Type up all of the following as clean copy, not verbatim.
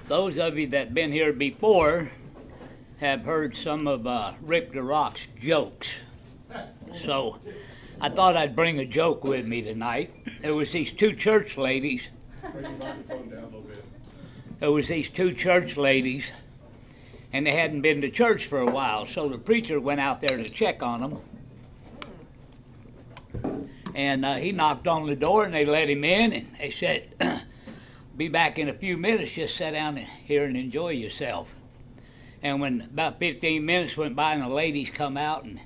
Those of you that been here before have heard some of Rick the Rock's jokes. So I thought I'd bring a joke with me tonight. There was these two church ladies. And they hadn't been to church for a while, so the preacher went out there to check on them. And he knocked on the door, and they let him in, and they said, be back in a few minutes, just sit down here and enjoy yourself. And when about 15 minutes went by and the ladies come out, and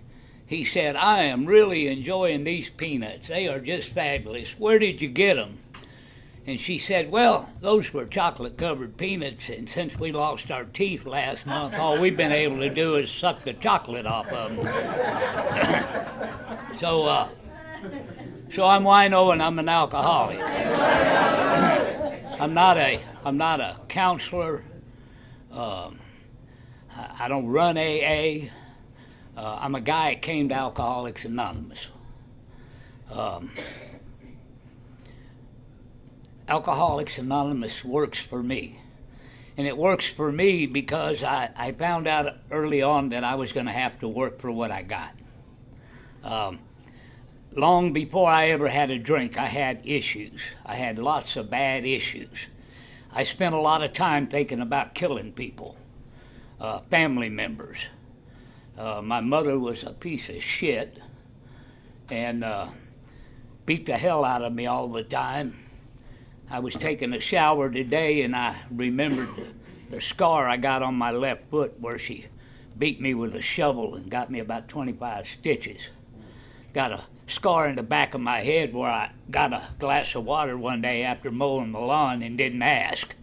he said, I am really enjoying these peanuts. They are just fabulous. Where did you get them? And she said, well, those were chocolate-covered peanuts, and since we lost our teeth last month, all we've been able to do is suck the chocolate off of them. So I'm wino, and I'm an alcoholic. I'm not a counselor. I don't run AA. I'm a guy that came to Alcoholics Anonymous. Alcoholics Anonymous works for me. And it works for me because I found out early on that I was going to have to work for what I got. Long before I ever had a drink, I had issues. I had lots of bad issues. I spent a lot of time thinking about killing people, family members. My mother was a piece of shit and beat the hell out of me all the time. I was taking a shower today, and I remembered the scar I got on my left foot where she beat me with a shovel and got me about 25 stitches. Got a scar in the back of my head where I got a glass of water one day after mowing the lawn and didn't ask,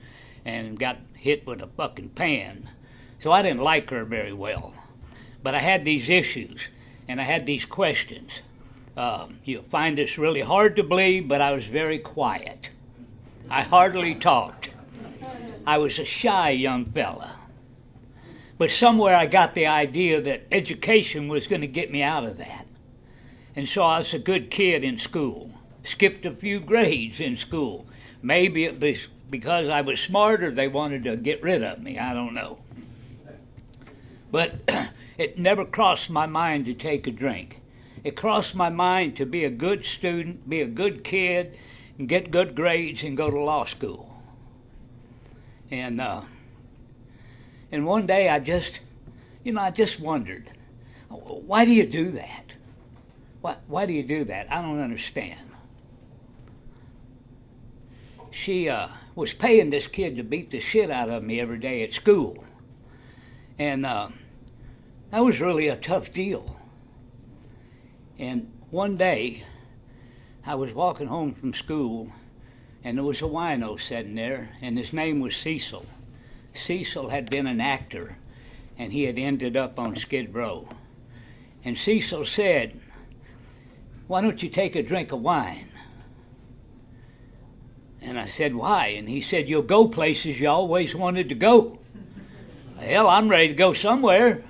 and got hit with a fucking pan. So I didn't like her very well. But I had these issues, and I had these questions. You'll find this really hard to believe, but I was very quiet. I hardly talked. I was a shy young fella. But somewhere I got the idea that education was going to get me out of that. And so I was a good kid in school. Skipped a few grades in school. Maybe it was because I was smart or they wanted to get rid of me. I don't know. But it never crossed my mind to take a drink. It crossed my mind to be a good student, be a good kid, and get good grades and go to law school. And one day I just wondered, why do you do that? Why do you do that? I don't understand. She was paying this kid to beat the shit out of me every day at school. And that was really a tough deal. And one day, I was walking home from school, and there was a wino sitting there, and his name was Cecil. Cecil had been an actor, and he had ended up on Skid Row. And Cecil said, why don't you take a drink of wine? And I said, why? And he said, you'll go places you always wanted to go. Hell, I'm ready to go somewhere.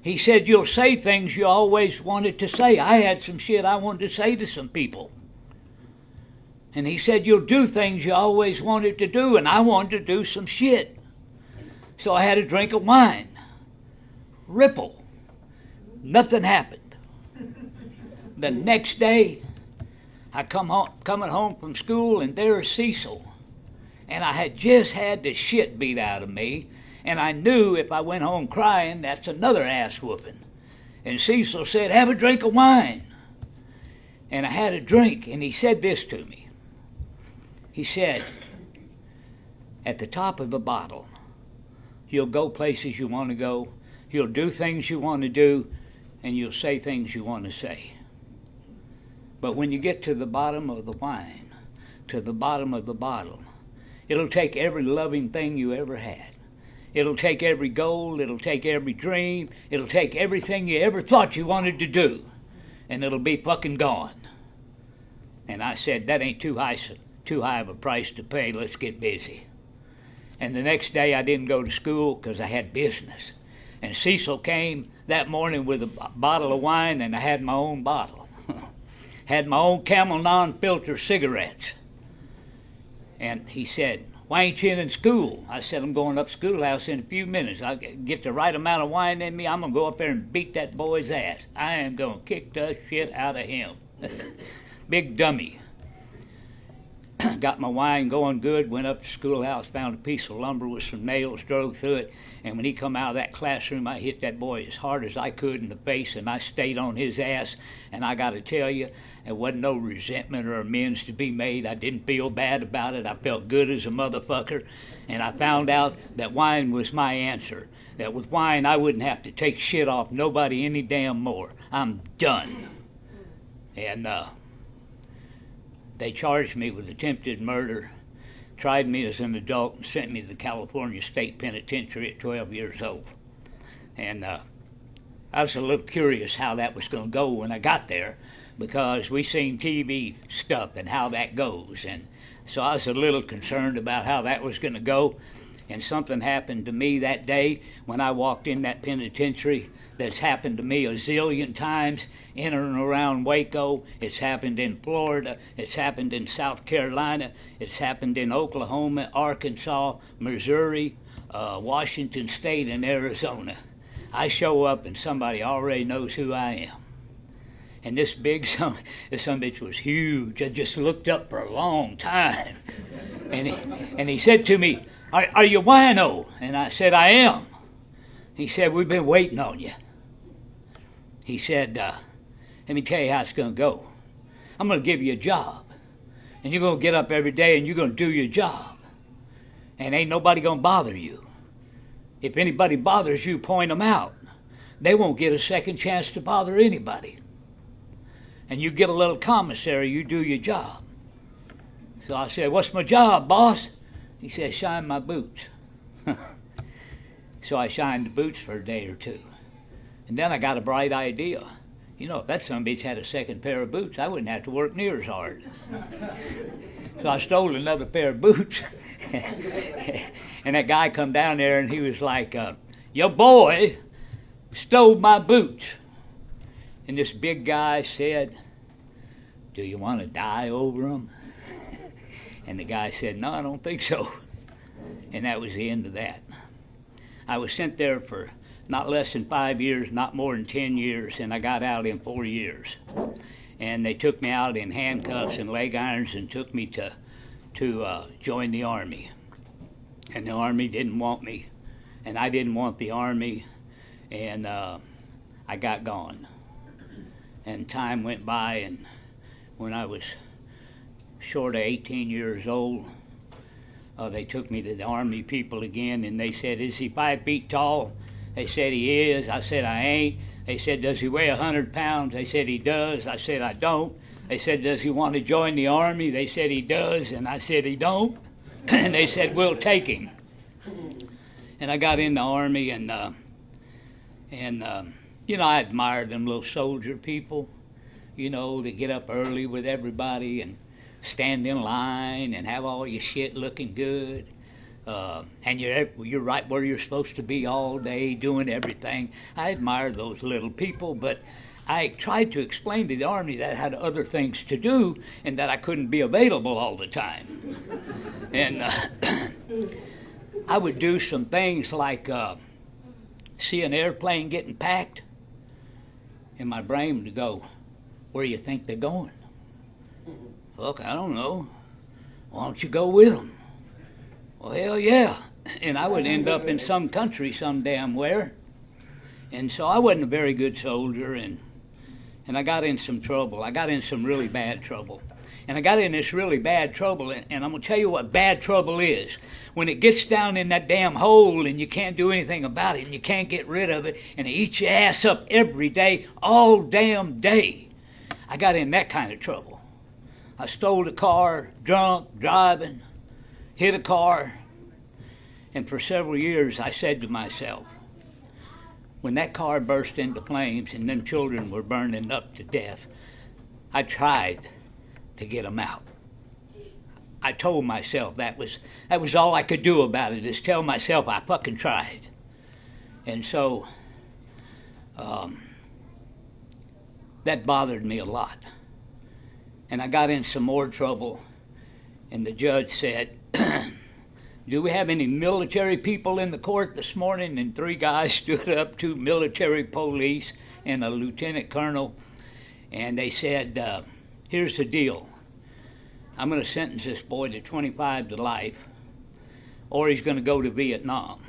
He said, you'll say things you always wanted to say. I had some shit I wanted to say to some people. And he said, you'll do things you always wanted to do, and I wanted to do some shit. So I had a drink of wine. Ripple. Nothing happened. The next day, I coming home from school, and there's Cecil. And I had just had the shit beat out of me, and I knew if I went home crying, that's another ass whooping. And Cecil said, have a drink of wine. And I had a drink, and he said this to me. He said, at the top of the bottle, you'll go places you want to go, you'll do things you want to do, and you'll say things you want to say. But when you get to the bottom of the wine, to the bottom of the bottle, it'll take every loving thing you ever had. It'll take every goal, it'll take every dream, it'll take everything you ever thought you wanted to do, and it'll be fucking gone. And I said, that ain't too high of a price to pay, let's get busy. And the next day I didn't go to school because I had business. And Cecil came that morning with a bottle of wine, and I had my own bottle. Had my own Camel non-filter cigarettes. And he said, "Why ain't you in school?" I said, "I'm going up schoolhouse in a few minutes. I'll get the right amount of wine in me. I'm going to go up there and beat that boy's ass. I am going to kick the shit out of him." Big dummy. Got my wine going good, went up to schoolhouse, found a piece of lumber with some nails, drove through it, and when he come out of that classroom, I hit that boy as hard as I could in the face, and I stayed on his ass. And I got to tell you, there wasn't no resentment or amends to be made. I didn't feel bad about it. I felt good as a motherfucker, and I found out that wine was my answer. That with wine, I wouldn't have to take shit off nobody any damn more. I'm done. And they charged me with attempted murder, tried me as an adult, and sent me to the California State Penitentiary at 12 years old. And I was a little curious how that was going to go when I got there, because we seen TV stuff and how that goes. And so I was a little concerned about how that was going to go. And something happened to me that day when I walked in that penitentiary that's happened to me a zillion times in and around Waco. It's happened in Florida. It's happened in South Carolina. It's happened in Oklahoma, Arkansas, Missouri, Washington State, and Arizona. I show up and somebody already knows who I am. And this bitch was huge. I just looked up for a long time. And he said to me, are you wino? And I said, I am. He said, we've been waiting on you. He said, let me tell you how it's going to go. I'm going to give you a job. And you're going to get up every day and you're going to do your job. And ain't nobody going to bother you. If anybody bothers you, point them out. They won't get a second chance to bother anybody. And you get a little commissary, you do your job. So I said, what's my job, boss? He said, shine my boots. So I shined the boots for a day or two. And then I got a bright idea. You know, if that son of a bitch had a second pair of boots, I wouldn't have to work near as hard. So I stole another pair of boots. And that guy come down there and he was like, your boy stole my boots. And this big guy said, do you want to die over them? And the guy said, no, I don't think so. And that was the end of that. I was sent there for not less than 5 years, not more than 10 years, and I got out in 4 years. And they took me out in handcuffs and leg irons and took me to join the Army. And the Army didn't want me, and I didn't want the Army, and I got gone. And time went by, and when I was short of 18 years old, they took me to the Army people again, and they said, is he 5 feet tall? They said, he is. I said, I ain't. They said, does he weigh 100 pounds? They said, he does. I said, I don't. They said, does he want to join the Army? They said, he does. And I said, he don't. And they said, we'll take him. And I got in the Army, and you know, I admire them little soldier people, you know, that get up early with everybody and stand in line and have all your shit looking good. And you're right where you're supposed to be all day doing everything. I admire those little people, but I tried to explain to the Army that I had other things to do and that I couldn't be available all the time. And I would do some things like see an airplane getting packed, and my brain would go, where do you think they're going? Look, I don't know. Why don't you go with them? Well, hell yeah. And I would end up in some country some damn where. And so I wasn't a very good soldier, and I got in some trouble. I got in some really bad trouble. And I got in this really bad trouble, and I'm going to tell you what bad trouble is. When it gets down in that damn hole and you can't do anything about it and you can't get rid of it, and it eats your ass up every day, all damn day. I got in that kind of trouble. I stole a car, drunk, driving, hit a car, and for several years I said to myself, when that car burst into flames and them children were burning up to death, I tried to get them out. I told myself that was all I could do about it, is tell myself I fucking tried. And so that bothered me a lot. And I got in some more trouble, and the judge said, Do we have any military people in the court this morning? And 3 guys stood up, 2 military police and a lieutenant colonel, and they said, here's the deal. I'm going to sentence this boy to 25 to life, or he's going to go to Vietnam.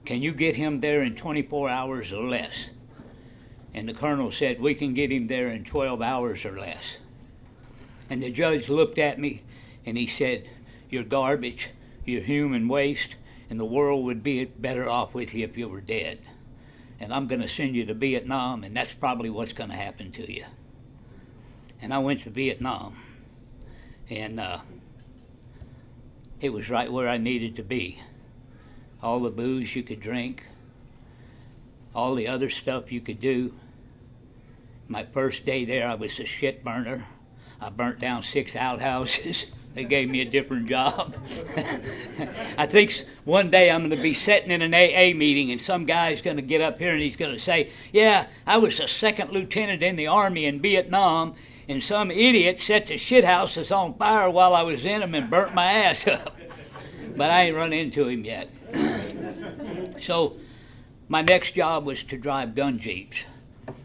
Can you get him there in 24 hours or less? And the colonel said, we can get him there in 12 hours or less. And the judge looked at me and he said, you're garbage, you're human waste, and the world would be better off with you if you were dead. And I'm going to send you to Vietnam, and that's probably what's going to happen to you. And I went to Vietnam, and it was right where I needed to be. All the booze you could drink, all the other stuff you could do. My first day there, I was a shit burner. I burnt down 6 outhouses. They gave me a different job. I think one day I'm going to be sitting in an AA meeting and some guy's going to get up here and he's going to say, yeah, I was a 2nd lieutenant in the Army in Vietnam, and some idiot set the shit houses on fire while I was in them and burnt my ass up. But I ain't run into him yet. So my next job was to drive gun jeeps.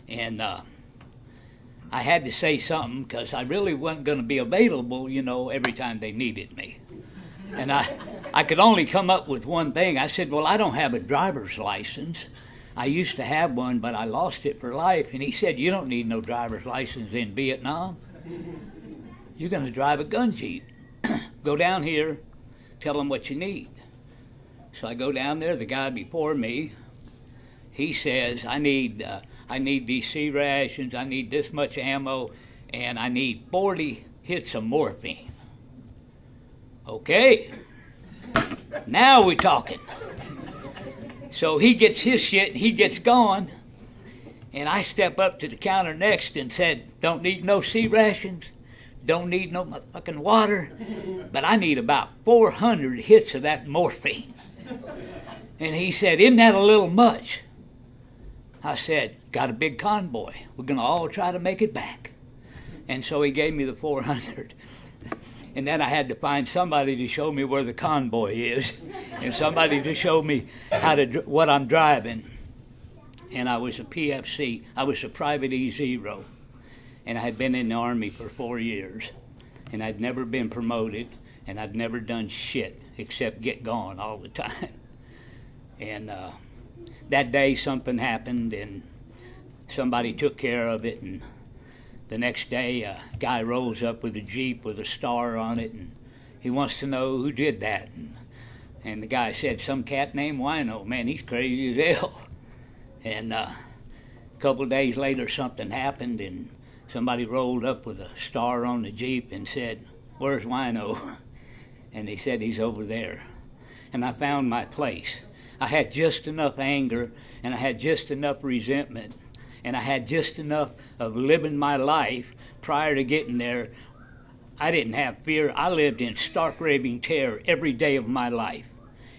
And I had to say something because I really wasn't going to be available, every time they needed me. And I could only come up with one thing. I said, well, I don't have a driver's license. I used to have one, but I lost it for life. And he said, you don't need no driver's license in Vietnam. You're going to drive a gun jeep. Go down here, tell them what you need. So I go down there. The guy before me, he says, I need these C rations, I need this much ammo, and I need 40 hits of morphine. Okay, now we're talking. So he gets his shit and he gets gone, and I step up to the counter next and said, don't need no C rations, don't need no motherfucking water, but I need about 400 hits of that morphine. And he said, isn't that a little much? I said, got a big convoy. We're going to all try to make it back. And so he gave me the 400. And then I had to find somebody to show me where the convoy is and somebody to show me what I'm driving. And I was a PFC. I was a private E0. And I had been in the Army for 4 years. And I'd never been promoted. And I'd never done shit except get gone all the time. And that day something happened and somebody took care of it, and the next day a guy rolls up with a Jeep with a star on it, and he wants to know who did that. And the guy said, some cat named Wino. Man, he's crazy as hell. And a couple of days later something happened, and somebody rolled up with a star on the Jeep and said, where's Wino? And they said, he's over there. And I found my place. I had just enough anger, and I had just enough resentment, and I had just enough of living my life prior to getting there. I didn't have fear. I lived in stark raving terror every day of my life.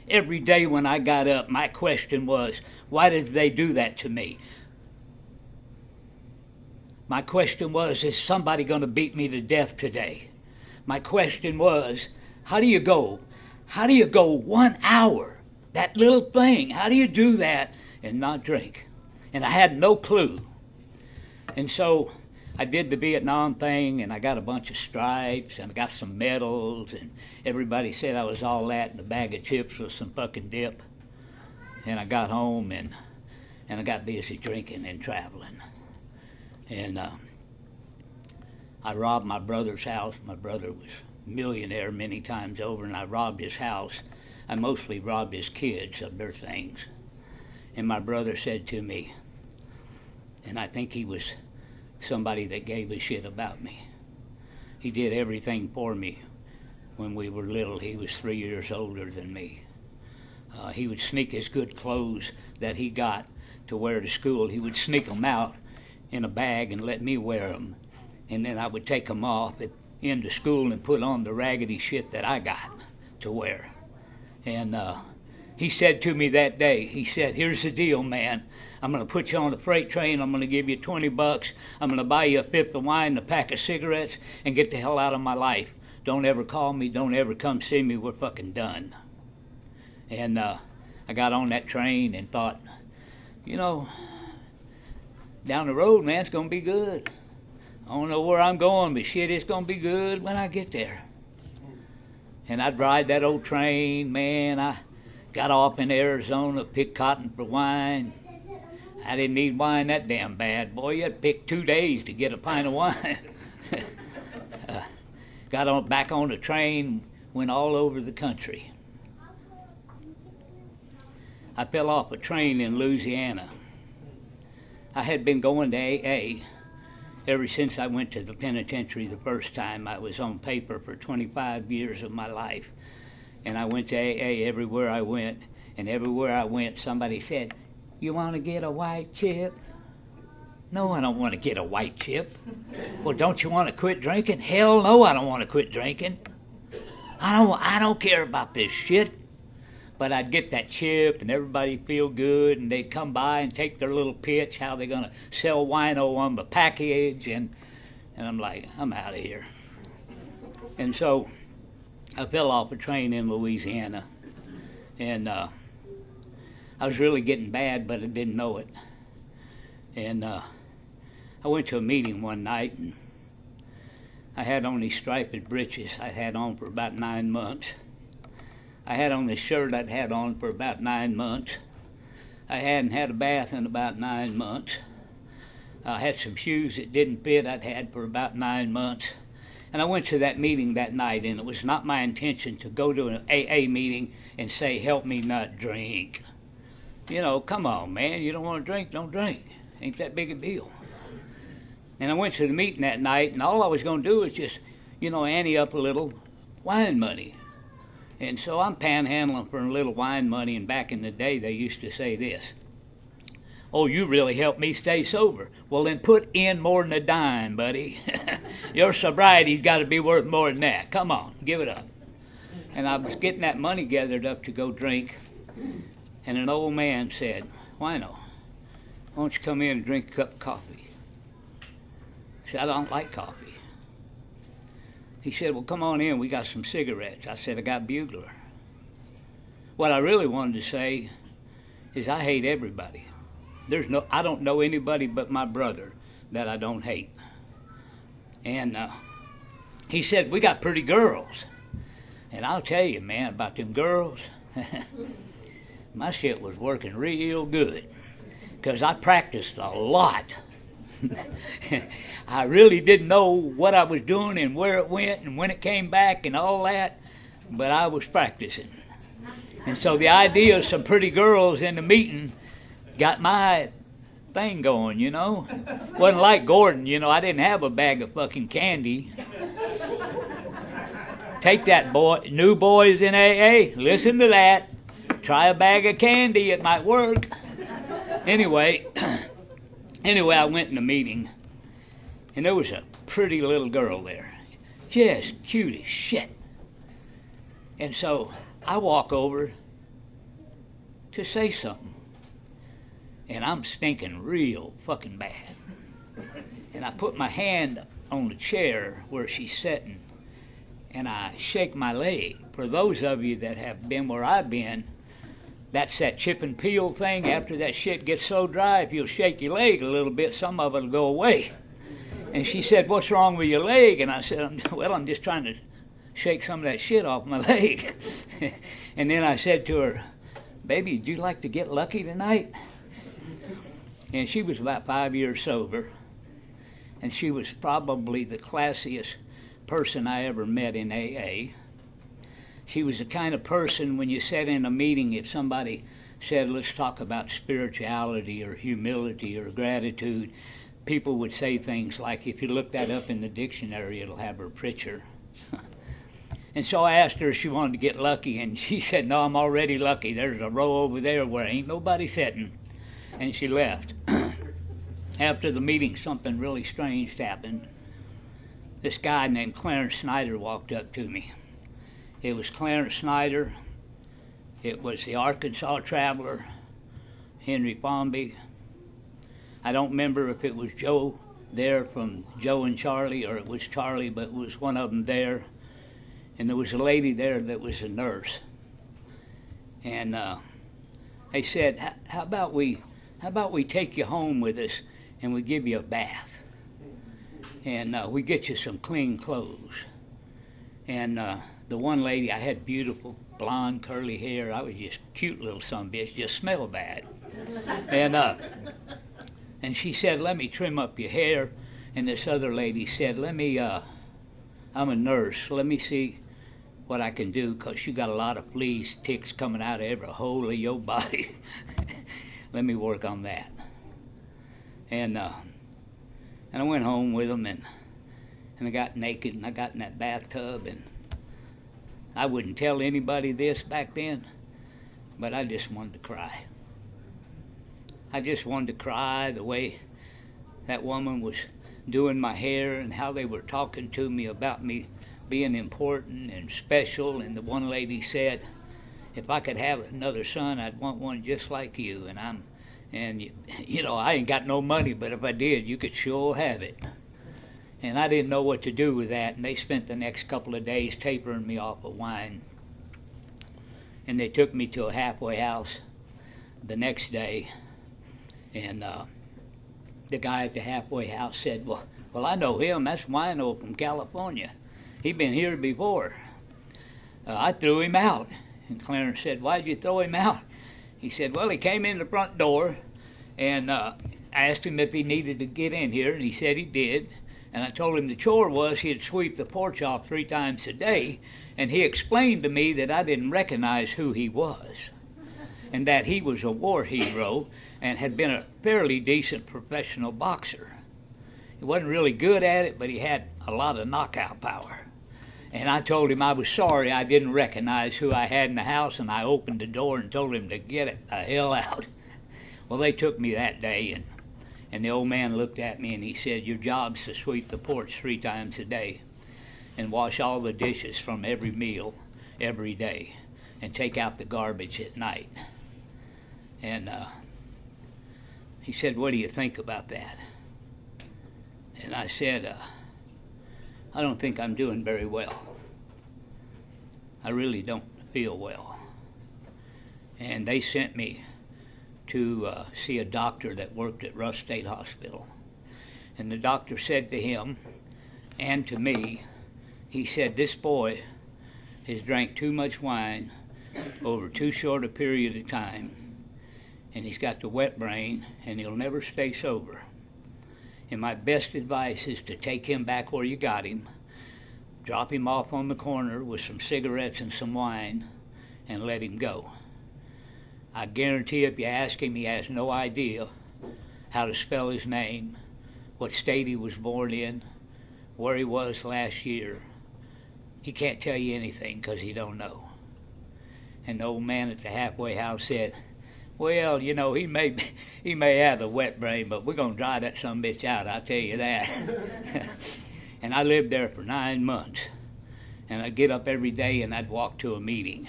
Every day when I got up, my question was, why did they do that to me? My question was, is somebody going to beat me to death today? My question was, how do you go 1 hour? That little thing, how do you do that and not drink? And I had no clue. And so I did the Vietnam thing, and I got a bunch of stripes, and I got some medals, and everybody said I was all that in a bag of chips with some fucking dip. And I got home, and I got busy drinking and traveling. And I robbed my brother's house. My brother was a millionaire many times over, and I robbed his house. I mostly robbed his kids of their things. And my brother said to me, and I think he was somebody that gave a shit about me. He did everything for me when we were little. He was 3 years older than me. He would sneak his good clothes that he got to wear to school. He would sneak them out in a bag and let me wear them. And then I would take them off into school and put on the raggedy shit that I got to wear. And he said to me that day, he said, here's the deal, man. I'm going to put you on a freight train. I'm going to give you $20. I'm going to buy you a fifth of wine and a pack of cigarettes and get the hell out of my life. Don't ever call me. Don't ever come see me. We're fucking done. And I got on that train and thought, you know, down the road, man, it's going to be good. I don't know where I'm going, but shit, it's going to be good when I get there. And I'd ride that old train, man. I got off in Arizona, picked cotton for wine. I didn't need wine that damn bad. Boy, you had to pick 2 days to get a pint of wine. Got on back on the train, went all over the country. I fell off a train in Louisiana. I had been going to AA ever since I went to the penitentiary the first time. I was on paper for 25 years of my life. And I went to AA everywhere I went. And everywhere I went, somebody said, "You want to get a white chip?" No, I don't want to get a white chip. Well, don't you want to quit drinking? Hell no, I don't want to quit drinking. I don't care about this shit. But I'd get that chip and everybody feel good, and they'd come by and take their little pitch, how they're going to sell wino on the package, and I'm like, I'm out of here. And so I fell off a train in Louisiana, and I was really getting bad, but I didn't know it. And I went to a meeting one night, and I had on these striped breeches I'd had on for about 9 months. I had on this shirt I'd had on for about 9 months. I hadn't had a bath in about 9 months. I had some shoes that didn't fit I'd had for about 9 months. And I went to that meeting that night, and it was not my intention to go to an AA meeting and say, "Help me not drink." You know, come on, man. You don't want to drink, don't drink. Ain't that big a deal. And I went to the meeting that night, and all I was going to do was just, ante up a little wine money. And so I'm panhandling for a little wine money, and back in the day they used to say this: "Oh, you really helped me stay sober." Well, then put in more than a dime, buddy. Your sobriety's got to be worth more than that. Come on, give it up. And I was getting that money gathered up to go drink, and an old man said, "Wino, why don't you come in and drink a cup of coffee?" I said, "I don't like coffee." He said, "Well, come on in, we got some cigarettes." I said, "I got Bugler." What I really wanted to say is I hate everybody. I don't know anybody but my brother that I don't hate. And he said, "We got pretty girls." And I'll tell you, man, about them girls, my shit was working real good, because I practiced a lot. I really didn't know what I was doing and where it went and when it came back and all that, but I was practicing. And so the idea of some pretty girls in the meeting got my thing going, Wasn't like Gordon, I didn't have a bag of fucking candy. Take that, boy. New boys in AA, listen to that. Try a bag of candy, it might work. Anyway, I went in the meeting, and there was a pretty little girl there, just cute as shit. And so I walk over to say something, and I'm stinking real fucking bad. And I put my hand on the chair where she's sitting, and I shake my leg. For those of you that have been where I've been, that's that chip and peel thing. After that shit gets so dry, if you'll shake your leg a little bit, some of it'll go away. And she said, "What's wrong with your leg?" And I said, I'm just trying to shake some of that shit off my leg." And then I said to her, "Baby, would you like to get lucky tonight?" And she was about 5 years sober, and she was probably the classiest person I ever met in AA. She was the kind of person, when you sat in a meeting, if somebody said, "Let's talk about spirituality or humility or gratitude," people would say things like, "If you look that up in the dictionary, it'll have her picture." And so I asked her if she wanted to get lucky, and she said, "No, I'm already lucky. There's a row over there where ain't nobody sitting." And she left. After the meeting, something really strange happened. This guy named Clarence Snyder walked up to me. It was Clarence Snyder. It was the Arkansas Traveler, Henry Formby. I don't remember if it was Joe there from Joe and Charlie, or it was Charlie, but it was one of them there. And there was a lady there that was a nurse. And they said, how about we take you home with us and we give you a bath, and we get you some clean clothes. And the one lady, I had beautiful blonde curly hair. I was just cute little sumbitch, just smelled bad. And she said, let me trim up your hair. And this other lady said, I'm a nurse, let me see what I can do, because you got a lot of fleas, ticks coming out of every hole of your body. Let me work on that. And I went home with them, and I got naked, and I got in that bathtub, and I wouldn't tell anybody this back then, but I just wanted to cry. I just wanted to cry the way that woman was doing my hair and how they were talking to me about me being important and special. And the one lady said, if I could have another son, I'd want one just like you. And you know, I ain't got no money, but if I did, you could sure have it. And I didn't know what to do with that, and they spent the next couple of days tapering me off of wine. And they took me to a halfway house the next day, and the guy at the halfway house said, well, I know him. That's Wino from California. He'd been here before. I threw him out. And Clarence said, why'd you throw him out? He said, well, he came in the front door, and I asked him if he needed to get in here, and he said he did. And I told him the chore was he'd sweep the porch off 3 times a day, and he explained to me that I didn't recognize who he was, and that he was a war hero and had been a fairly decent professional boxer. He wasn't really good at it, but he had a lot of knockout power. And I told him I was sorry I didn't recognize who I had in the house, and I opened the door and told him to get it the hell out. Well, they took me that day, and the old man looked at me and he said, your job's to sweep the porch 3 times a day and wash all the dishes from every meal every day and take out the garbage at night. And he said, what do you think about that? And I said, I don't think I'm doing very well. I really don't feel well. And they sent me to see a doctor that worked at Rush State Hospital. And the doctor said to him and to me, he said, this boy has drank too much wine over too short a period of time, and he's got the wet brain, and he'll never stay sober. And my best advice is to take him back where you got him, drop him off on the corner with some cigarettes and some wine, and let him go. I guarantee if you ask him, he has no idea how to spell his name, what state he was born in, where he was last year. He can't tell you anything because he don't know. And the old man at the halfway house said, well, you know, he may have the wet brain, but we're going to dry that sumbitch out, I'll tell you that. And I lived there for 9 months. And I'd get up every day and I'd walk to a meeting.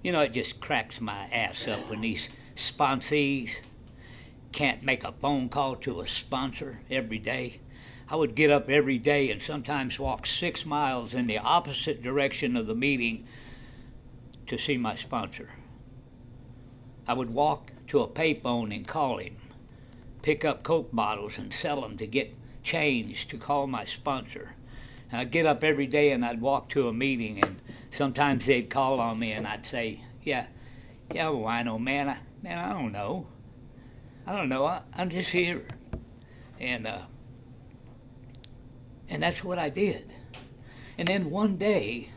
You know, it just cracks my ass up when these sponsees can't make a phone call to a sponsor every day. I would get up every day and sometimes walk 6 miles in the opposite direction of the meeting to see my sponsor. I would walk to a payphone and call him, pick up Coke bottles and sell them to get change to call my sponsor. And I'd get up every day and I'd walk to a meeting, and sometimes they'd call on me and I'd say, yeah, well, I know, man, I don't know. I'm just here. And that's what I did. And then one day,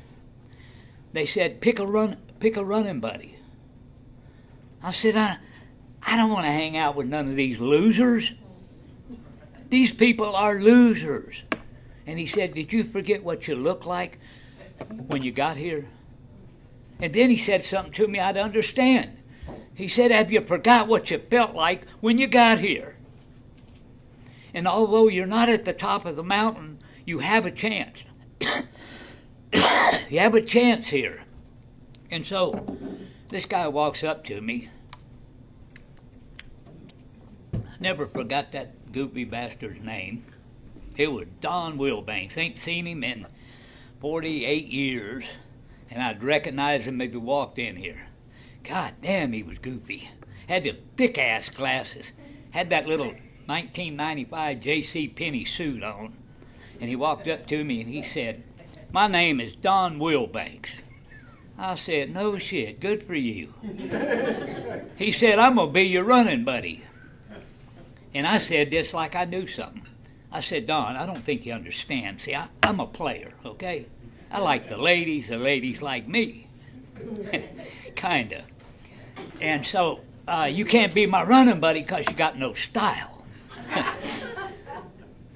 they said, pick a running buddy. I said, I don't want to hang out with none of these losers. These people are losers. And he said, did you forget what you looked like when you got here? And then he said something to me I'd understand. He said, have you forgot what you felt like when you got here? And although you're not at the top of the mountain, you have a chance. You have a chance here. And so this guy walks up to me. Never forgot that goofy bastard's name. It was Don Wilbanks. Ain't seen him in 48 years, and I'd recognize him if he walked in here. God damn, he was goofy. Had them thick-ass glasses. Had that little 1995 J.C. Penney suit on. And he walked up to me and he said, "My name is Don Wilbanks." I said, "No shit, good for you." He said, "I'm going to be your running buddy." And I said this like I knew something. I said, "Don, I don't think you understand. See, I'm a player, okay? I like the ladies like me." Kinda. And so, you can't be my running buddy because you got no style.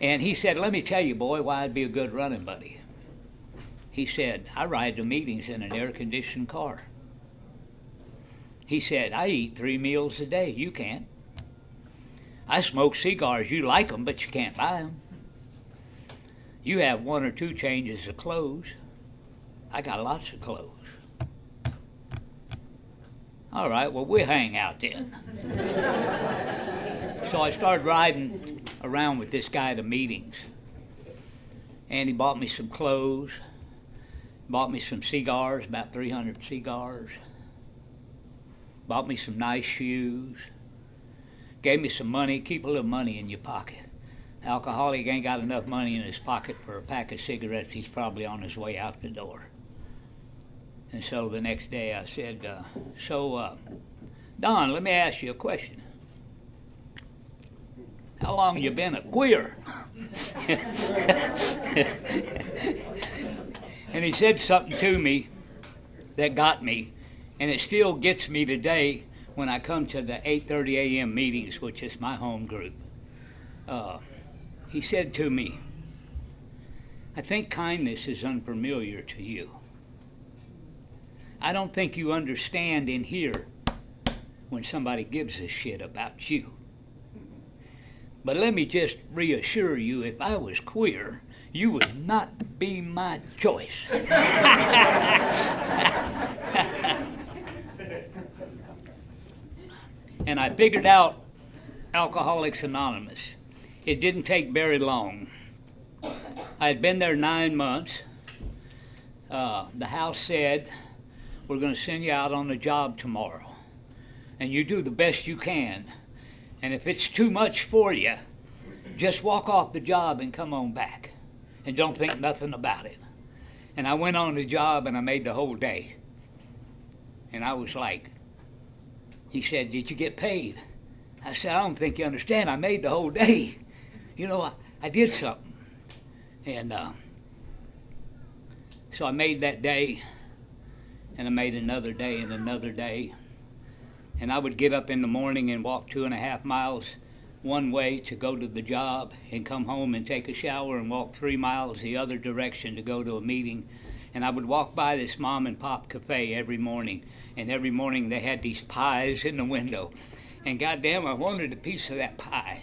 And he said, "Let me tell you, boy, why I'd be a good running buddy." He said, "I ride to meetings in an air-conditioned car." He said, "I eat 3 meals a day. You can't. I smoke cigars. You like them, but you can't buy them. You have 1 or 2 changes of clothes. I got lots of clothes." All right, well, we'll hang out then. So I started riding around with this guy to meetings. And he bought me some clothes, bought me some cigars, about 300 cigars, bought me some nice shoes, gave me some money. Keep a little money in your pocket. Alcoholic ain't got enough money in his pocket for a pack of cigarettes. He's probably on his way out the door. And so the next day I said, Don, let me ask you a question. How long you been a queer? And he said something to me that got me, and it still gets me today when I come to the 8:30 a.m. meetings, which is my home group. He said to me, "I think kindness is unfamiliar to you. I don't think you understand in here when somebody gives a shit about you. But let me just reassure you, if I was queer, you would not be my choice." And I figured out Alcoholics Anonymous. It didn't take very long. I had been there 9 months. The house said, "We're going to send you out on a job tomorrow, and you do the best you can. And if it's too much for you, just walk off the job and come on back, and don't think nothing about it." And I went on the job, and I made the whole day. And I was like, he said, "Did you get paid?" I said, "I don't think you understand. I made the whole day. You know, I did something." And so I made that day, and I made another day and another day. And I would get up in the morning and walk 2.5 miles one way to go to the job, and come home and take a shower and walk 3 miles the other direction to go to a meeting. And I would walk by this mom and pop cafe every morning, and every morning they had these pies in the window. And goddamn, I wanted a piece of that pie.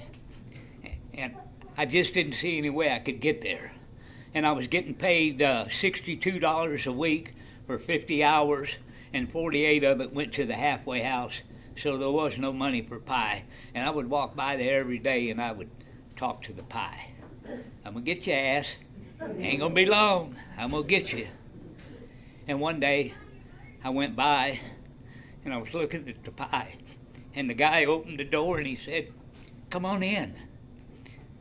And I just didn't see any way I could get there. And I was getting paid $62 a week for 50 hours, and 48 of it went to the halfway house, so there was no money for pie. And I would walk by there every day, and I would talk to the pie. "I'm going to get your ass. Ain't going to be long. I'm going to get you." And one day, I went by, and I was looking at the pie, and the guy opened the door, and he said, "Come on in.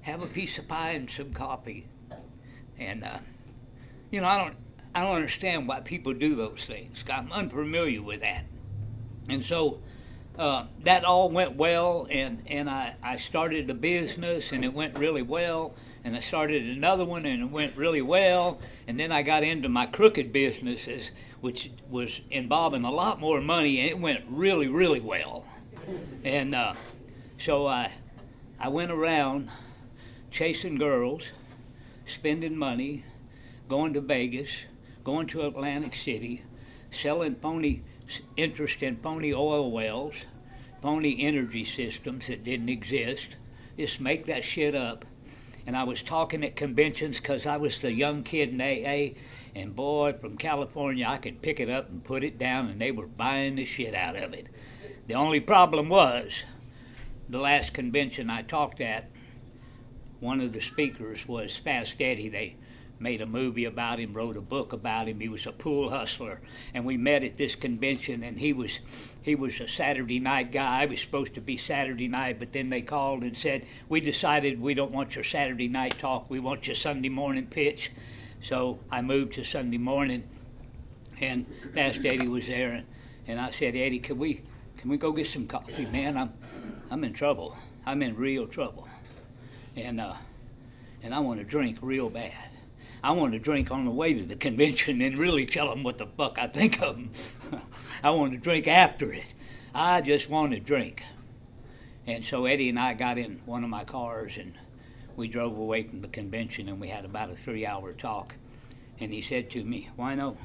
Have a piece of pie and some coffee." And, you know, I don't understand why people do those things. I'm unfamiliar with that. And so that all went well, and I started a business, and it went really well. And I started another one, and it went really well. And then I got into my crooked businesses, which was involving a lot more money, and it went really, really well. And so I went around chasing girls, spending money, going to Vegas, going to Atlantic City, selling phony interest in phony oil wells, phony energy systems that didn't exist, just make that shit up. And I was talking at conventions because I was the young kid in AA, and boy, from California, I could pick it up and put it down, and they were buying the shit out of it. The only problem was, the last convention I talked at, one of the speakers was Fast Eddie. They made a movie about him, wrote a book about him. He was a pool hustler, and we met at this convention, and he was a Saturday night guy. I was supposed to be Saturday night, but then they called and said, we decided we don't want your Saturday night talk, we want your Sunday morning pitch. So I moved to Sunday morning, and Pastor Eddie was there, and I said, Eddie, can we go get some coffee, man? I'm in trouble. I'm in real trouble, and I want to drink real bad. I want to drink on the way to the convention and really tell them what the fuck I think of them. I want to drink after it. I just want to drink. And so Eddie and I got in one of my cars, and we drove away from the convention, and we had about a 3-hour talk. And he said to me, Wino,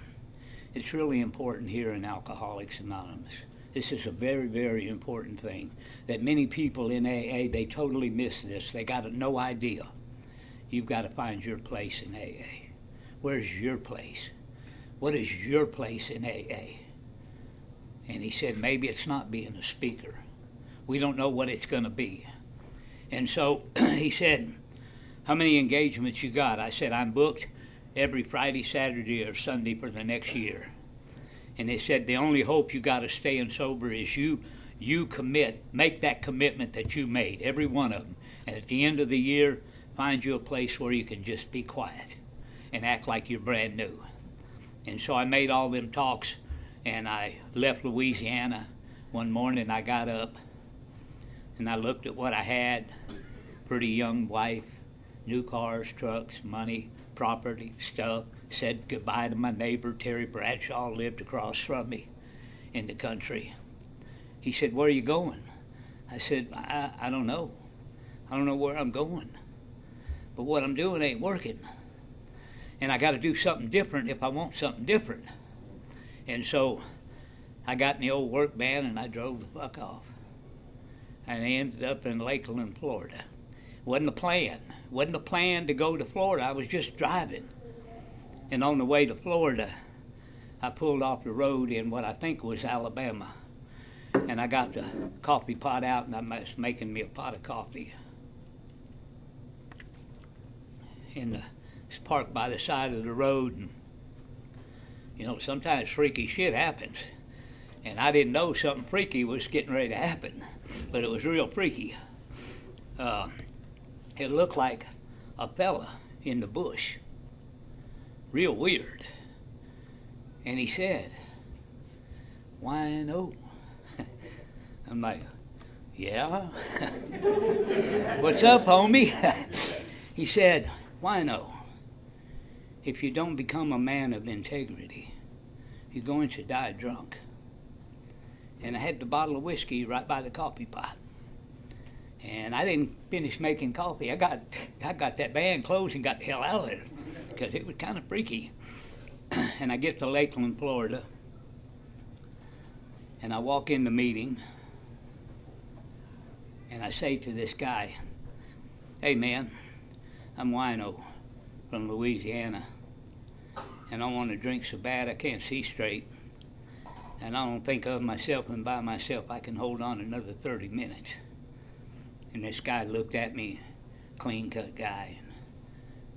it's really important here in Alcoholics Anonymous. This is a very, very important thing that many people in AA, they totally miss this. They got no idea. You've got to find your place in AA. Where's your place? What is your place in AA? And he said, maybe it's not being a speaker. We don't know what it's going to be. And so he said, how many engagements you got? I said, I'm booked every Friday, Saturday, or Sunday for the next year. And they said, the only hope you got to staying sober is you commit, make that commitment that you made, every one of them. And at the end of the year, find you a place where you can just be quiet and act like you're brand new. And so I made all them talks, and I left Louisiana. One morning I got up, and I looked at what I had, pretty young wife, new cars, trucks, money, property, stuff, said goodbye to my neighbor, Terry Bradshaw, lived across from me in the country. He said, where are you going? I said, I don't know. I don't know where I'm going. But what I'm doing ain't working. And I got to do something different if I want something different. And so I got in the old work van and I drove the fuck off. And I ended up in Lakeland, Florida. Wasn't a plan. Wasn't a plan to go to Florida. I was just driving. And on the way to Florida, I pulled off the road in what I think was Alabama. And I got the coffee pot out, and I was making me a pot of coffee. And it's parked by the side of the road, and you know, sometimes freaky shit happens. And I didn't know something freaky was getting ready to happen, but it was real freaky. It looked like a fella in the bush, real weird. And he said, Wino. I'm like, yeah? What's up, homie? He said, Wino, if you don't become a man of integrity, you're going to die drunk. And I had the bottle of whiskey right by the coffee pot. And I didn't finish making coffee. I got that van closed and got the hell out of there because it was kind of freaky. And I get to Lakeland, Florida, and I walk in the meeting, and I say to this guy, hey man, I'm Wino from Louisiana, and I want to drink so bad I can't see straight, and I don't think of myself, and by myself I can hold on another 30 minutes. And this guy looked at me, clean-cut guy, and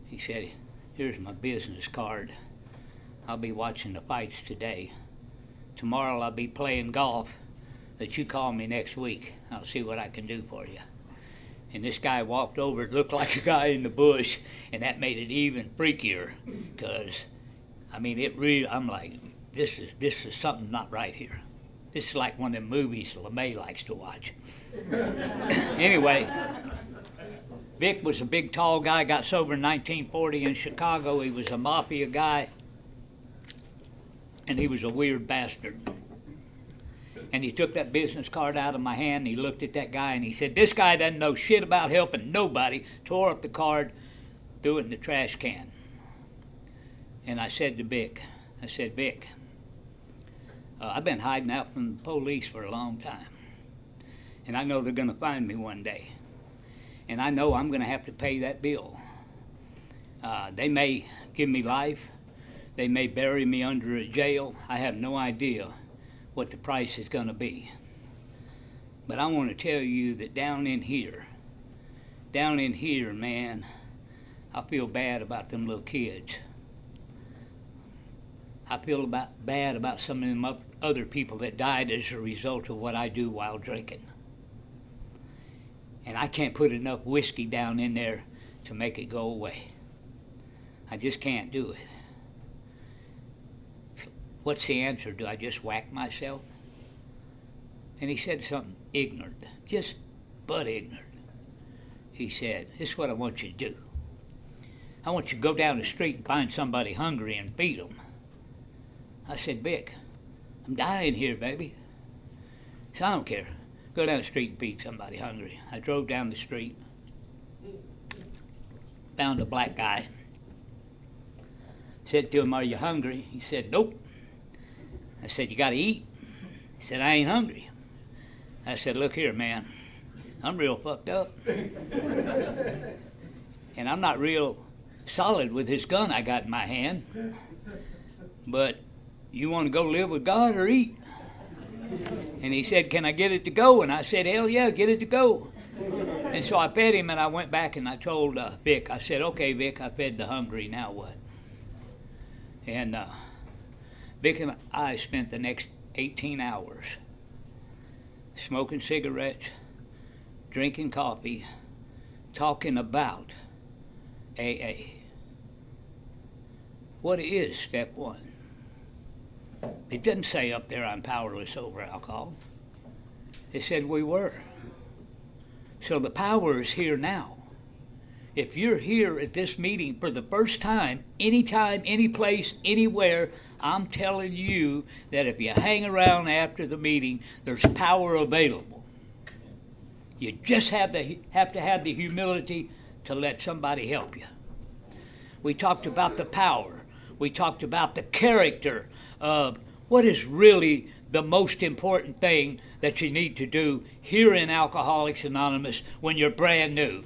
he said, here's my business card. I'll be watching the fights today. Tomorrow I'll be playing golf, but you call me next week. I'll see what I can do for you. And this guy walked over, it looked like a guy in the bush, and that made it even freakier, because, I mean, it really, I'm like, this is something not right here. This is like one of them movies LeMay likes to watch. Anyway, Vic was a big, tall guy, got sober in 1940 in Chicago. He was a mafia guy, and he was a weird bastard. And he took that business card out of my hand, and he looked at that guy, and he said, this guy doesn't know shit about helping nobody, tore up the card, threw it in the trash can. And I said to Vic, Vic, I've been hiding out from the police for a long time. And I know they're going to find me one day. And I know I'm going to have to pay that bill. They may give me life. They may bury me under a jail. I have no idea what the price is going to be. But I want to tell you that down in here, man, I feel bad about them little kids. I feel bad about some of them other people that died as a result of what I do while drinking. And I can't put enough whiskey down in there to make it go away. I just can't do it. So what's the answer? Do I just whack myself? And he said something ignorant, just butt ignorant. He said, this is what I want you to do. I want you to go down the street and find somebody hungry and feed them. I said, Vic, I'm dying here, baby. He said, I don't care. Go down the street and feed somebody hungry. I drove down the street, found a black guy. Said to him, are you hungry? He said, nope. I said, you got to eat? He said, I ain't hungry. I said, look here, man. I'm real fucked up. And I'm not real solid with this gun I got in my hand. But you want to go live with God or eat? And he said, can I get it to go? And I said, hell yeah, get it to go. And so I fed him, and I went back and I told Vic, I said, okay, Vic, I fed the hungry, now what? And Vic and I spent the next 18 hours smoking cigarettes, drinking coffee, talking about AA. What is step one? It didn't say up there I'm powerless over alcohol. It said we were. So the power is here now. If you're here at this meeting for the first time, anytime, any place, anywhere, I'm telling you that if you hang around after the meeting, there's power available. You just have to have the humility to let somebody help you. We talked about the power. We talked about the character of what is really the most important thing that you need to do here in Alcoholics Anonymous when you're brand new.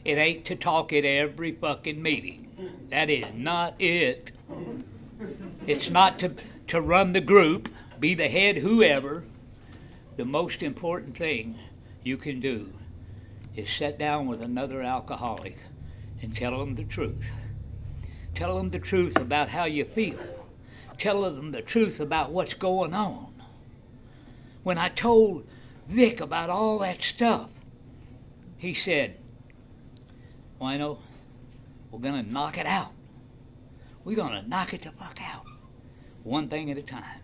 It ain't to talk at every fucking meeting. That is not it. It's not to run the group, be the head whoever. The most important thing you can do is sit down with another alcoholic and tell them the truth. Tell them the truth about how you feel. Tell them the truth about what's going on. When I told Vic about all that stuff, he said, Wino, we're going to knock it out. We're going to knock it the fuck out. One thing at a time.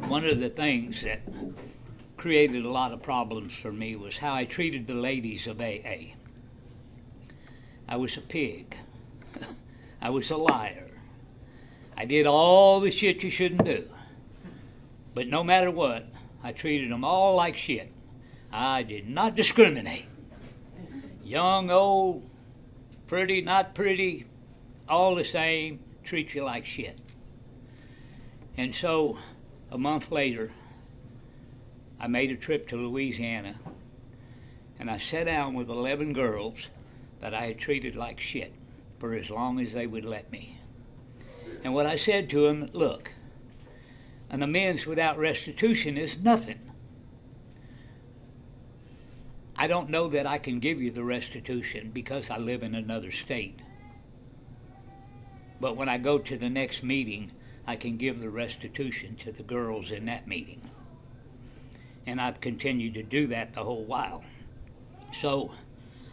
One of the things that created a lot of problems for me was how I treated the ladies of AA. I was a pig. I was a liar. I did all the shit you shouldn't do. But no matter what, I treated them all like shit. I did not discriminate. Young, old, pretty, not pretty, all the same, treat you like shit. And so, a month later, I made a trip to Louisiana, and I sat down with 11 girls that I had treated like shit for as long as they would let me. And what I said to them, look, an amends without restitution is nothing. I don't know that I can give you the restitution because I live in another state. But when I go to the next meeting, I can give the restitution to the girls in that meeting. And I've continued to do that the whole while. So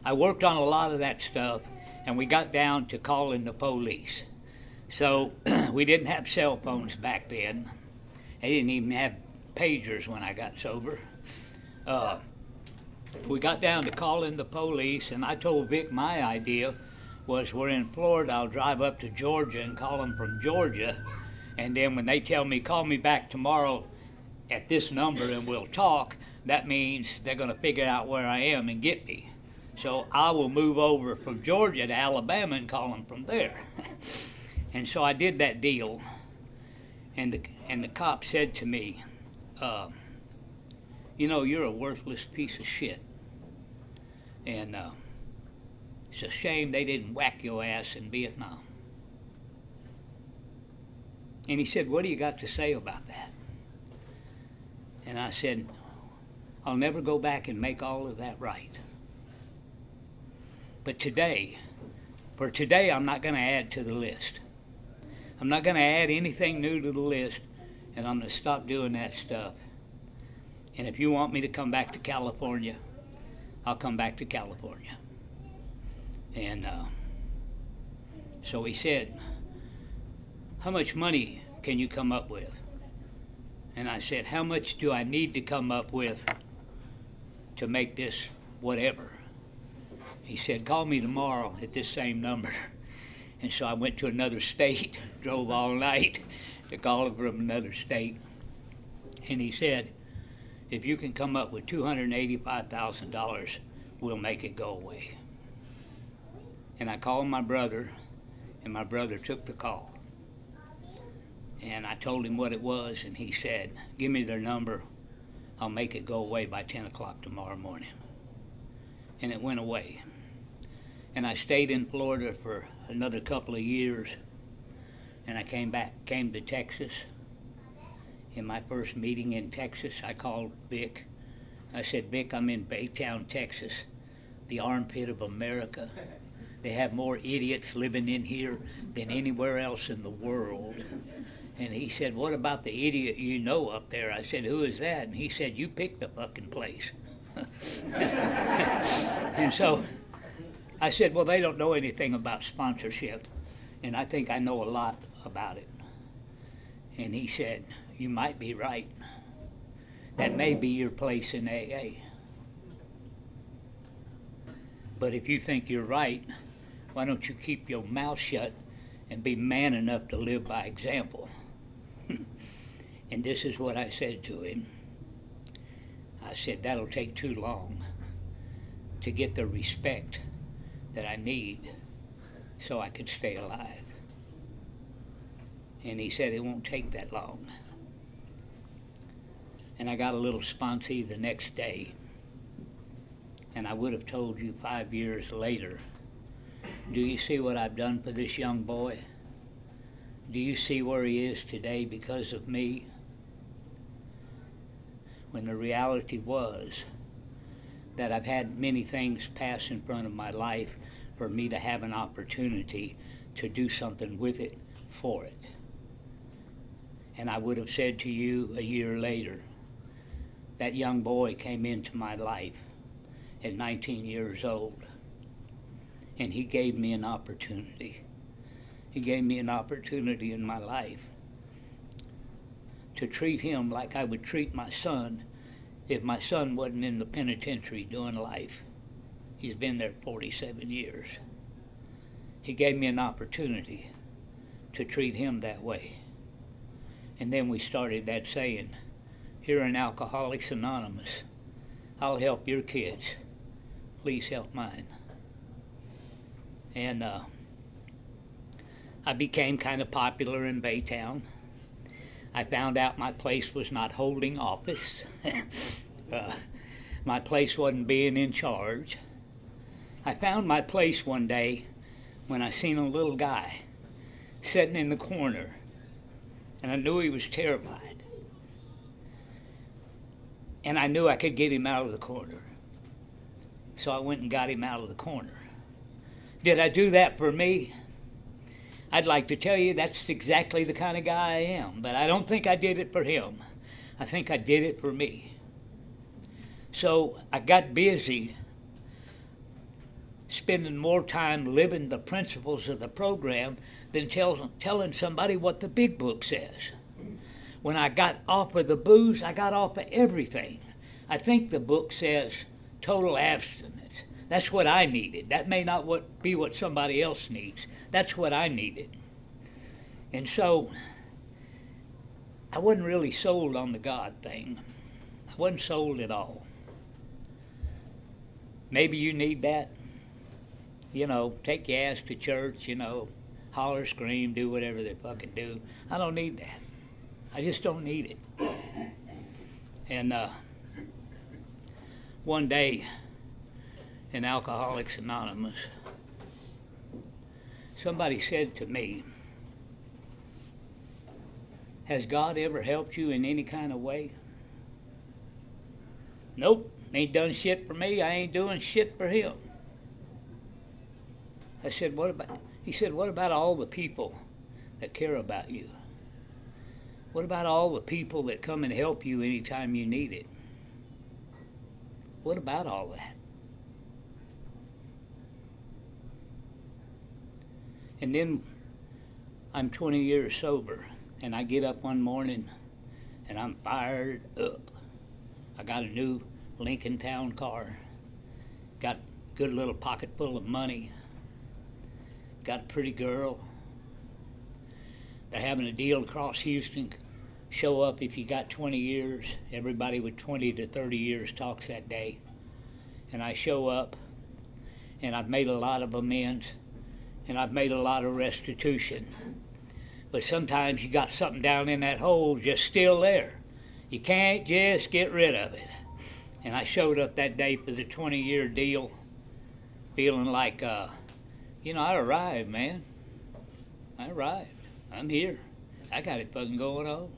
I worked on a lot of that stuff, and we got down to calling the police. So we didn't have cell phones back then. They didn't even have pagers when I got sober. We got down to calling the police, and I told Vic my idea was we're in Florida, I'll drive up to Georgia and call them from Georgia, and then when they tell me, call me back tomorrow at this number and we'll talk, that means they're going to figure out where I am and get me. So I will move over from Georgia to Alabama and call them from there. And so I did that deal, and the cop said to me, you know, you're a worthless piece of shit. And it's a shame they didn't whack your ass in Vietnam. And he said, what do you got to say about that? And I said, I'll never go back and make all of that right. But for today, I'm not going to add to the list. I'm not going to add anything new to the list, and I'm going to stop doing that stuff. And if you want me to come back to California, I'll come back to California. And so he said, how much money can you come up with? And I said, how much do I need to come up with to make this whatever? He said, call me tomorrow at this same number. And so I went to another state, drove all night to call him from another state. And he said, if you can come up with $285,000, we'll make it go away. And I called my brother, and my brother took the call. And I told him what it was, and he said, give me their number. I'll make it go away by 10 o'clock tomorrow morning. And it went away. And I stayed in Florida for another couple of years. And I came to Texas. In my first meeting in Texas, I called Vic. I said, Vic, I'm in Baytown, Texas, the armpit of America. They have more idiots living in here than anywhere else in the world. And he said, what about the idiot you know up there? I said, who is that? And he said, you picked the fucking place. And so I said, well, they don't know anything about sponsorship, and I think I know a lot about it. And he said, you might be right. That may be your place in AA. But if you think you're right, why don't you keep your mouth shut and be man enough to live by example? And this is what I said to him. I said, that'll take too long to get the respect that I need so I can stay alive. And he said, it won't take that long. And I got a little sponsee the next day. And I would have told you 5 years later, do you see what I've done for this young boy? Do you see where he is today because of me? When the reality was that I've had many things pass in front of my life for me to have an opportunity to do something with it, for it. And I would have said to you a year later, that young boy came into my life at 19 years old, and he gave me an opportunity. He gave me an opportunity in my life to treat him like I would treat my son if my son wasn't in the penitentiary doing life. He's been there 47 years. He gave me an opportunity to treat him that way. And then we started that saying, here in Alcoholics Anonymous, I'll help your kids. Please help mine. And I became kind of popular in Baytown. I found out my place was not holding office. My place wasn't being in charge. I found my place one day when I seen a little guy sitting in the corner, and I knew he was terrified. And I knew I could get him out of the corner. So I went and got him out of the corner. Did I do that for me? I'd like to tell you that's exactly the kind of guy I am, but I don't think I did it for him. I think I did it for me. So I got busy spending more time living the principles of the program than telling somebody what the big book says. When I got off of the booze, I got off of everything. I think the book says total abstinence. That's what I needed. That may not be what somebody else needs. That's what I needed. And so I wasn't really sold on the God thing. I wasn't sold at all. Maybe you need that. You know, take your ass to church, holler, scream, do whatever they fucking do. I don't need that. I just don't need it. And one day in Alcoholics Anonymous, somebody said to me, has God ever helped you in any kind of way? Nope, ain't done shit for me, I ain't doing shit for him. I said, what about, he said, what about all the people that care about you? What about all the people that come and help you anytime you need it? What about all that? And then I'm 20 years sober, and I get up one morning and I'm fired up. I got a new Lincoln Town car, got a good little pocket full of money, got a pretty girl. They're having a deal across Houston. Show up if you got 20 years. Everybody with 20 to 30 years talks that day. And I show up, and I've made a lot of amends, and I've made a lot of restitution. But sometimes you got something down in that hole just still there. You can't just get rid of it. And I showed up that day for the 20-year deal, feeling like, I arrived, man. I arrived. I'm here. I got it fucking going on.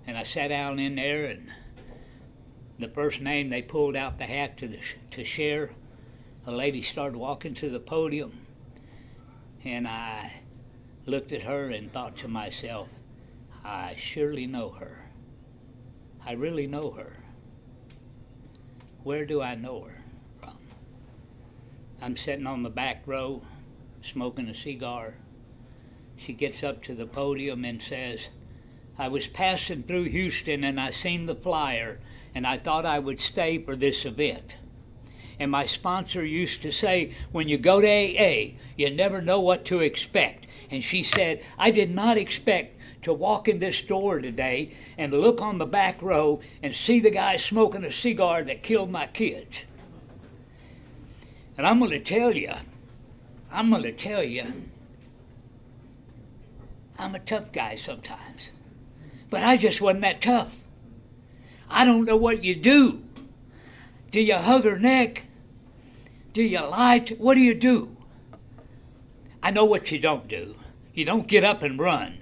And I sat down in there, and the first name they pulled out the hat to share, a lady started walking to the podium, and I looked at her and thought to myself, I surely know her. I really know her. Where do I know her from? I'm sitting on the back row, smoking a cigar. She gets up to the podium and says, I was passing through Houston and I seen the flyer and I thought I would stay for this event. And my sponsor used to say, when you go to AA, you never know what to expect. And she said, I did not expect to walk in this door today and look on the back row and see the guy smoking a cigar that killed my kids. And I'm going to tell you, I'm a tough guy sometimes. But I just wasn't that tough. I don't know what you do. Do you hug her neck? Do you lie to, what do you do? I know what you don't do. You don't get up and run.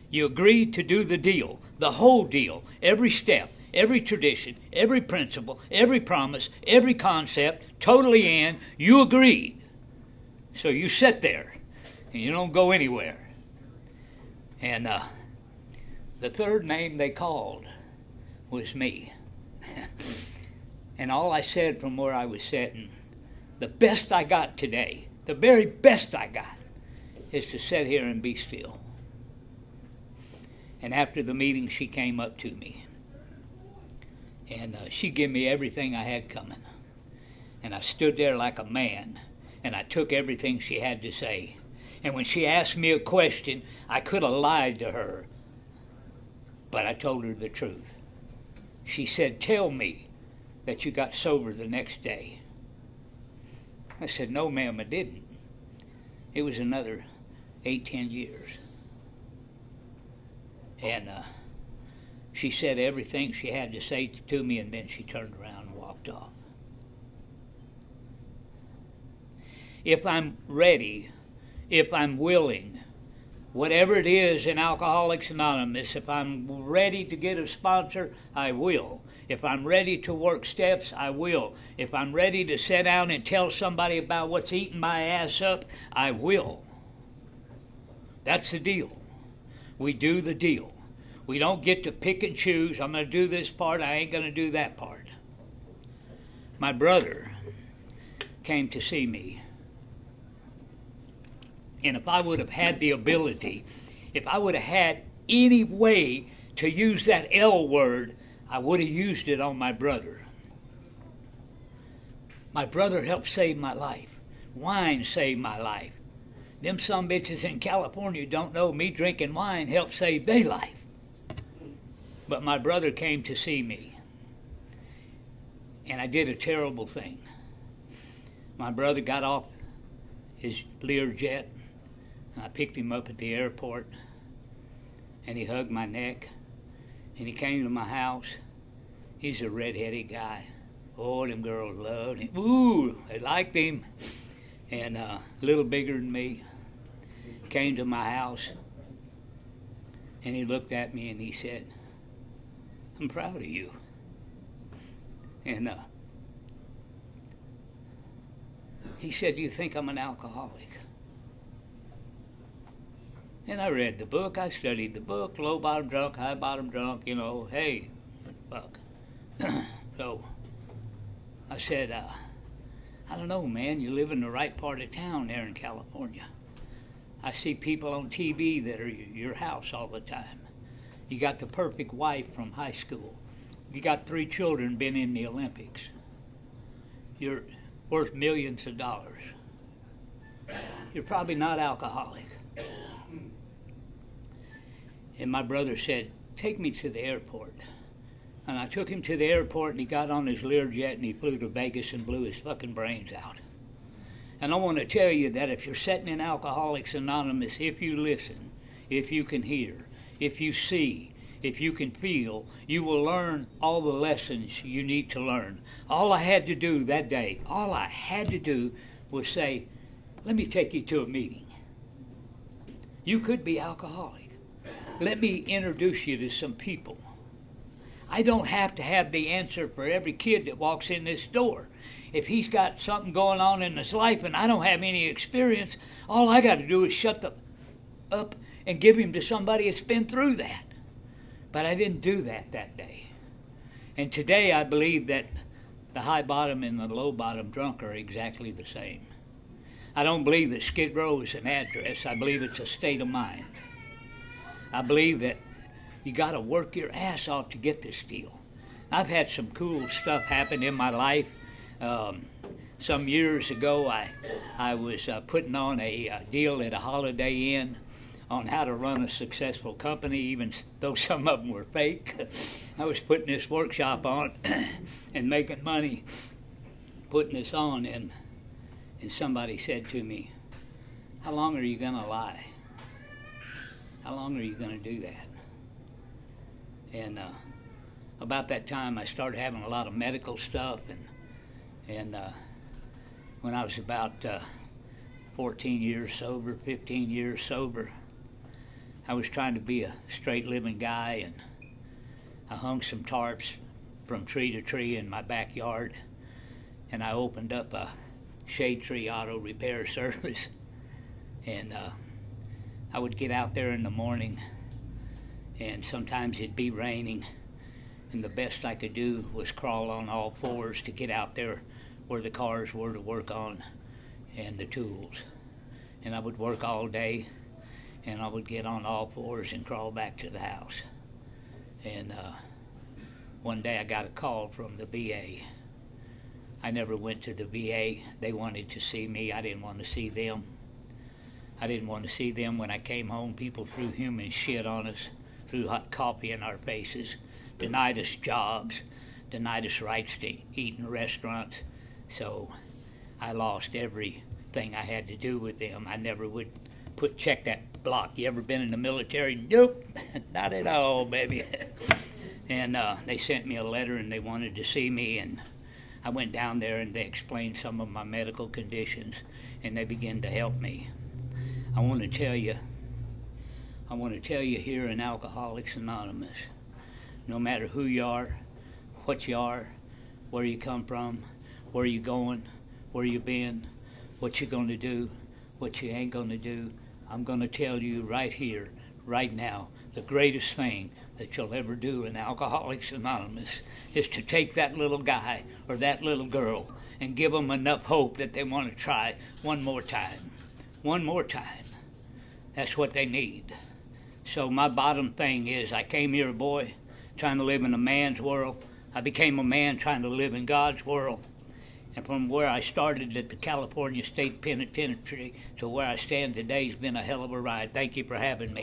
You agree to do the deal, the whole deal, every step, every tradition, every principle, every promise, every concept, totally in. You agreed. So you sit there and you don't go anywhere. And the third name they called was me. And all I said from where I was sitting, the best I got today, the very best I got, is to sit here and be still. And after the meeting, she came up to me. And she gave me everything I had coming. And I stood there like a man, and I took everything she had to say. And when she asked me a question, I could have lied to her, but I told her the truth. She said, tell me that you got sober the next day. I said, no, ma'am, I didn't. It was another 8-10 years. And she said everything she had to say to me, and then she turned around and walked off. If I'm ready, if I'm willing, whatever it is in Alcoholics Anonymous, if I'm ready to get a sponsor, I will. If I'm ready to work steps, I will. If I'm ready to sit down and tell somebody about what's eating my ass up, I will. That's the deal. We do the deal. We don't get to pick and choose. I'm going to do this part, I ain't going to do that part. My brother came to see me. And if I would have had the ability, if I would have had any way to use that L word, I would have used it on my brother. My brother helped save my life. Wine saved my life. Them some bitches in California don't know me drinking wine helped save their life. But my brother came to see me. And I did a terrible thing. My brother got off his Learjet. I picked him up at the airport, and he hugged my neck, and he came to my house. He's a red-headed guy. Oh, them girls loved him. Ooh, they liked him. And a little bigger than me. Came to my house, and he looked at me and he said, I'm proud of you. And He said, "Do you think I'm an alcoholic?" And I read the book, I studied the book, low bottom drunk, high bottom drunk, you know, hey, fuck. So I said, I don't know, man, you live in the right part of town there in California. I see people on TV that are your house all the time. You got the perfect wife from high school. You got 3 children been in the Olympics. You're worth millions of dollars. You're probably not alcoholic. And my brother said, "Take me to the airport." And I took him to the airport, and he got on his Learjet and he flew to Vegas and blew his fucking brains out. And I want to tell you that if you're sitting in Alcoholics Anonymous, if you listen, if you can hear, if you see, if you can feel, you will learn all the lessons you need to learn. All I had to do that day, all I had to do was say, "Let me take you to a meeting. You could be alcoholic. Let me introduce you to some people. I don't have to have the answer for every kid that walks in this door. If he's got something going on in his life and I don't have any experience, all I got to do is shut up and give him to somebody that's been through that." But I didn't do that day. And today I believe that the high bottom and the low bottom drunk are exactly the same. I don't believe that Skid Row is an address. I believe it's a state of mind. I believe that you got to work your ass off to get this deal. I've had some cool stuff happen in my life. Some years ago, I was putting on a deal at a Holiday Inn on how to run a successful company, even though some of them were fake. I was putting this workshop on and making money putting this on, and somebody said to me, "How long are you going to lie? How long are you going to do that?" And about that time, I started having a lot of medical stuff, and when I was about 14 years sober, 15 years sober, I was trying to be a straight living guy, and I hung some tarps from tree to tree in my backyard, and I opened up a Shade Tree Auto Repair Service, and I would get out there in the morning, and sometimes it'd be raining, and the best I could do was crawl on all fours to get out there where the cars were to work on and the tools. And I would work all day, and I would get on all fours and crawl back to the house. And one day I got a call from the VA. I never went to the VA. They wanted to see me. I didn't want to see them. I didn't want to see them. When I came home, people threw human shit on us, threw hot coffee in our faces, denied us jobs, denied us rights to eat in restaurants. So I lost everything I had to do with them. I never would check that block. You ever been in the military? Nope, not at all, baby. And they sent me a letter, and they wanted to see me, and I went down there, and they explained some of my medical conditions, and they began to help me. I want to tell you here in Alcoholics Anonymous, no matter who you are, what you are, where you come from, where you going, where you been, what you're going to do, what you ain't going to do, I'm going to tell you right here, right now, the greatest thing that you'll ever do in Alcoholics Anonymous is to take that little guy or that little girl and give them enough hope that they want to try one more time. One more time. That's what they need. So my bottom thing is, I came here a boy trying to live in a man's world. I became a man trying to live in God's world. And from where I started at the California State Penitentiary to where I stand today has been a hell of a ride. Thank you for having me.